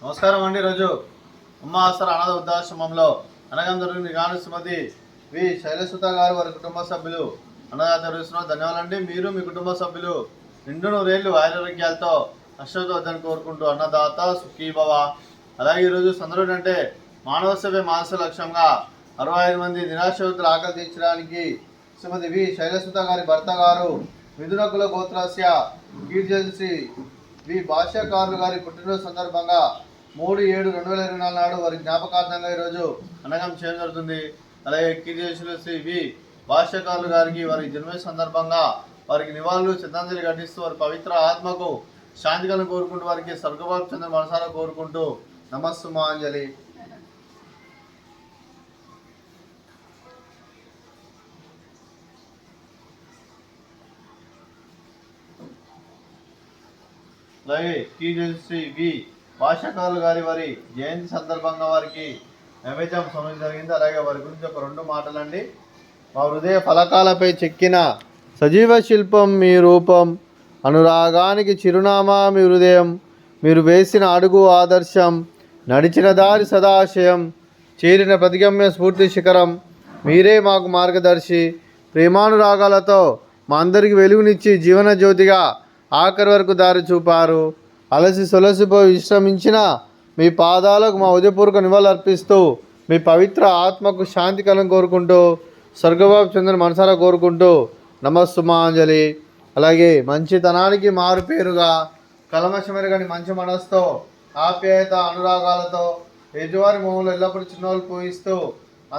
నమస్కారం అండి. ఈరోజు అమ్మ ఆసరా అనాథ వృద్ధాశ్రమంలో అనగం జరిగింది గాను శ్రీమతి వి శైలసుత గారు వారి కుటుంబ సభ్యులు అన్నదాత నిర్వహిస్తున్నారు. ధన్యవాదాలండి. మీరు మీ కుటుంబ సభ్యులు నిండు నూరేళ్లు ఆరోగ్యాలతో అశ్వత వద్దని కోరుకుంటూ అన్నదాత సుఖీభవ. అలాగే ఈరోజు సందర్భం అంటే మానవ సేవే మానస లక్ష్యంగా 65 మంది నిరాశ్రతులు ఆకలి తీర్చడానికి శ్రీమతి వి శైలసుత గారి భర్త గారు మిథునకుల గోత్రాస్య కీర్తి వి భాష్యకారులు గారి పుట్టినరోజు సందర్భంగా 3/7/2024 నాడు వారి జ్ఞాపకార్థంగా ఈరోజు అన్నగం చేయడం జరుగుతుంది. అలాగే కీర్తిశేషులు శ్రీ వి భాష్యకారులు గారికి వారి జన్మదిన సందర్భంగా వారికి నివాళులు శ్రద్ధాంజలి ఘటిస్తూ వారి పవిత్ర ఆత్మకు శాంతి కలను కోరుకుంటూ వారికి స్వర్గభావ చంద్ర మనసారా కోరుకుంటూ నమస్సుమాంజలి. అలాగే శ్రీ వి భాషాకారులు గారి వారి జయంతి సందర్భంగా వారికి నైవేద్యం సమయం జరిగింది. అలాగే వారి గురించి ఒక 2 మాటలండి. మా హృదయ ఫలకాలపై చెక్కిన సజీవ శిల్పం మీ రూపం, అనురాగానికి చిరునామా మీ హృదయం, మీరు వేసిన అడుగు ఆదర్శం, నడిచిన దారి సదాశయం, చేరిన ప్రతిగమ్య స్ఫూర్తి శిఖరం, మీరే మాకు మార్గదర్శి. ప్రేమానురాగాలతో మా అందరికి వెలుగునిచ్చి జీవన జ్యోతిగా ఆఖరి వరకు దారి చూపారు. అలసి సొలసిపోయి విశ్రమించిన మీ పాదాలకు మా ఉదయపూర్వక నివాళులు అర్పిస్తూ మీ పవిత్ర ఆత్మకు శాంతి కలను కోరుకుంటూ స్వర్గబాబు చంద్రుని మనసారా కోరుకుంటూ నమస్సుమాంజలి. అలాగే మంచితనానికి మారు పేరుగా కలమషమెరగని మంచి మనసుతో ఆప్యాయత అనురాగాలతో ఎదువారి మొహంలో ఎల్లప్పుడూ చిన్నోళ్ళు పూయిస్తూ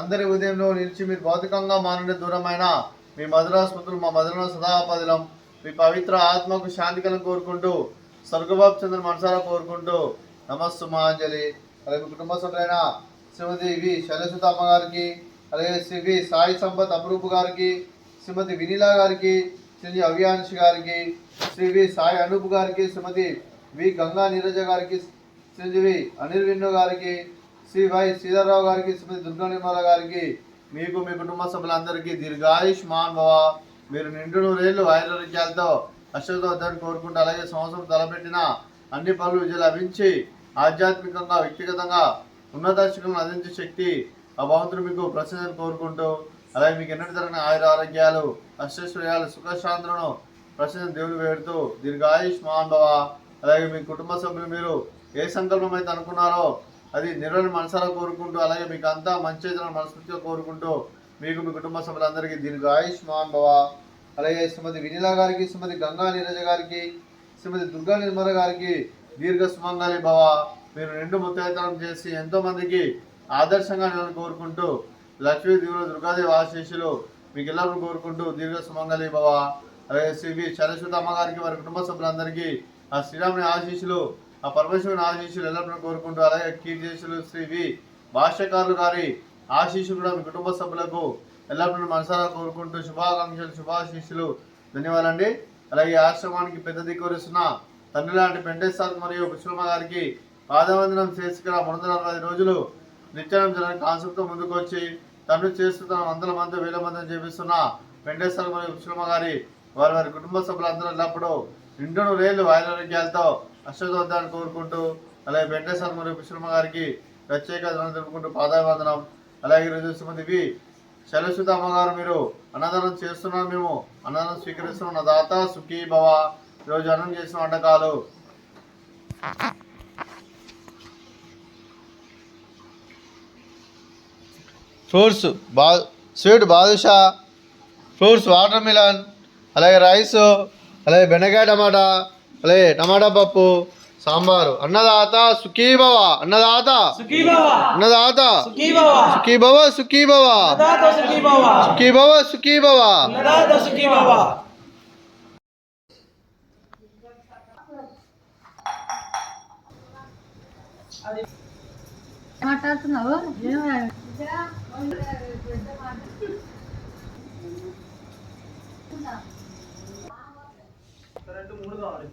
అందరి ఉదయంలో నిలిచి మీరు భౌతికంగా మా నుండి దూరమైన మీ మధుర స్మృతులు మా మధుర సదాపదిలం. మీ పవిత్ర ఆత్మకు శాంతి కలను కోరుకుంటూ స్వర్గబాబు చంద్ర మనసారా కోరుకుంటూ నమస్సుమాంజలి. అలాగే కుటుంబ సభ్యులైన శ్రీమతి వి శైలసుత అమ్మ గారికి, అలాగే శ్రీ వి సాయి సంపత్ అపురూప్ గారికి, శ్రీమతి వినీలా గారికి, శ్రీ అవ్యాంశ్ గారికి, శ్రీ వి సాయి అనూప్ గారికి, శ్రీమతి వి గంగా నీరజ గారికి, శ్రీ వి అనిల్ విన్ను గారికి, శ్రీ వై శ్రీధర్రావు గారికి, శ్రీమతి దుర్గా నిర్మల గారికి, మీకు మీ కుటుంబ సభ్యులందరికీ దీర్ఘాయుష్మాన్ భవ. మీరు నిండు నూరేళ్లు ఆరోగ్యాలతో అశ్వత వద్దని కోరుకుంటూ అలాగే సంవత్సరం తలపెట్టిన అన్ని పనులు విజయం లభించి ఆధ్యాత్మికంగా వ్యక్తిగతంగా ఉన్నత శిఖరం అందించే శక్తి ఆ భగవంతుడు మీకు ప్రసన్నతను కోరుకుంటూ అలాగే మీకు ఎన్నటి జరిగిన ఆరోగ్యాలు అష్టైశ్వర్యాలు సుఖశాంతులను ప్రసన్న దేవుడు వేడుతూ దీర్ఘాయుష్మాన్ భవ. అలాగే మీ కుటుంబ సభ్యులు మీరు ఏ సంకల్పం అయితే అనుకున్నారో అది నెరవేరు మనసారా కోరుకుంటూ అలాగే మీకు అంతా మంచి మనస్ఫూర్తిగా కోరుకుంటూ మీకు మీ కుటుంబ సభ్యులందరికీ దీర్ఘాయుష్మాన్ భవ. అలాగే శ్రీమతి వినీలా గారికి, శ్రీమతి గంగా నీరజ గారికి, శ్రీమతి దుర్గా నిర్మల గారికి దీర్ఘ సుమంగళి భవ. మీరు నిండు ముత్తైతనం చేసి ఎంతోమందికి ఆదర్శంగా నేను కోరుకుంటూ లక్ష్మీ దేవుడు దుర్గాదేవి ఆశీస్సులు మీకు ఎల్లప్పుడూ కోరుకుంటూ దీర్ఘ సుమంగళి భవ. అలాగే శ్రీ వి శైలసుత అమ్మ గారికి వారి కుటుంబ సభ్యులందరికీ ఆ శ్రీరాముని ఆశీస్సులు ఆ పరమేశ్వరుని ఆశీస్సులు ఎల్లప్పుడూ కోరుకుంటూ అలాగే కీర్తిశేషులు శ్రీ వి భాష్యకారులు గారి ఆశీస్సులు కూడా మీ కుటుంబ సభ్యులకు ఎల్లప్పుడూ మనసారా కోరుకుంటూ శుభాకాంక్షలు శుభాశీస్సులు ధన్యవాదాలండి. అలాగే ఆశ్రమానికి పెద్ద దిక్కువరిస్తున్న తండ్రి లాంటి వెంకటేశ్వర మరియు పుష్పమ్మ గారికి పాదవందనం చేసి 340 రోజులు నిత్యానం జరగని కాన్సెప్ట్తో ముందుకు వచ్చి తండ్రి చేస్తున్న వందల మంది వేల మందిని చేపిస్తున్న వెంకటేశ్వర మరియు పుష్పమ్మ గారి వారి వారి కుటుంబ సభ్యులందరూ ఎల్లప్పుడూ నిండు నూరేళ్లు ఆరోగ్యాలతో అశ్వత వద్దని కోరుకుంటూ అలాగే వెంకటేశ్వర మరియు పుష్పమ్మ గారికి ప్రత్యేక జరుపుకుంటూ పాదాభివందనం. అలాగే ఈరోజు శ్రీమతి వి శైలసుత అమ్మగారు మీరు అన్నదానం చేస్తున్నాం, మేము అన్నదానం స్వీకరిస్తున్నాం. దాత సుఖీ భవ. ఈరోజు అన్నం చేసిన వంటకాలు fruits sweet badusha, fruits water melon, అలాగే రైస్, అలాగే బెండకాయ టమాటా, అలాగే టమాటా పప్పు, సాంబారు. అన్నదాత సుఖీభవ. అన్నదాత అన్నదాత సుఖీభవ సుఖీభవ సుఖీభవ సుఖీభవ. మాట్లాడుతున్నావు మూడు కావాలి.